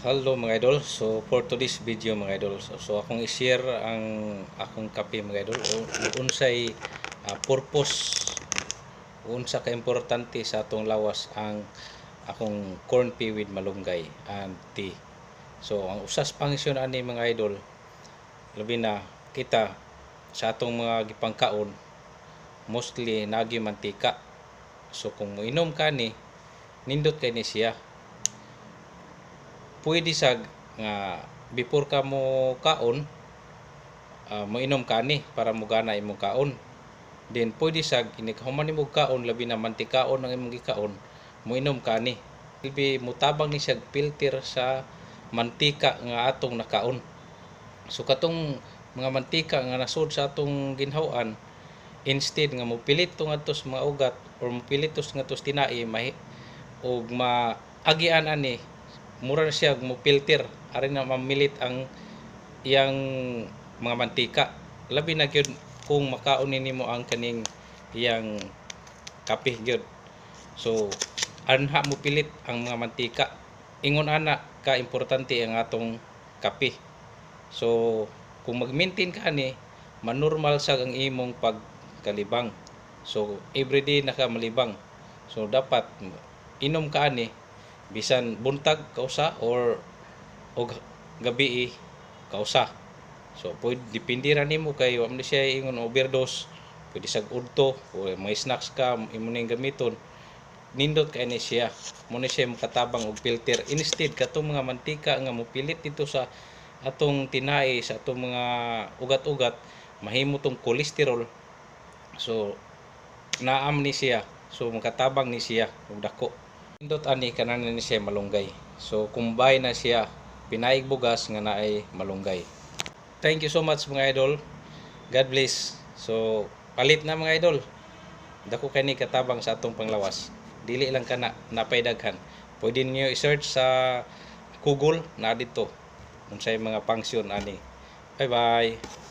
Hello mga idol. So for today's video mga idol, so akong i-share ang akong kape mga idol o unsay purpose, unsa ka importante sa atong lawas ang akong corn pea with malunggay and tea. So ang usas function ani mga idol, labi na kita sa atong mga gipangkaon mostly nagi mantika. So kung moinom ka ni, nindot kay ni siya. Pwede sag nga before ka mo kaon, moinom ka ni para mugana imong kaon. Then pwede sag human imong kaon labi na mantikaon ang imong gikaon, moinom ka ni. Ilbi mutabang ni siya filter sa mantika nga atong nakaon. So katong mga mantika nga nasud sa atong ginhawan, instead nga mopilit to ngadto sa mga ugat or mopilit to ngadto sa tinai og maagian ani, mura na siya mo filter aron na mamilit ang iyang mga mantika. Labi na gyud kung makaon nimo ang kaning iyang kape gyud. So anha mo pilit ang mga mantika, ingon ana ka importante ang atong kape. So kung mag-maintain ka ni, manormal sa ang imong pagkalibang. So everyday naka malibang. So dapat inom ka ani bisan buntag kausa or og gabi kausa. So pwede depende ra nimo kay wa man siya ingon overdose, pwede sag udto o may snacks ka imo ning gamiton, nindot kay ni siya, mo ni siya makatabang og filter. Instead katong mga mantika nga mopilit dito sa atong tinai, sa atong mga ugat-ugat, mahimo tong cholesterol. So naam ni siya, so makatabang ni siya og dako. Nindot ani kanan ni siya malunggay. So kumbay na siya pinaig bugas nga naay malunggay. Thank you so much mga idol. God bless. So palit na mga idol. Dako kani katabang sa atong panglawas. Dili lang kana napay daghan. Pwede niyo i-search sa Google na dito unsay mga function ani. Bye bye.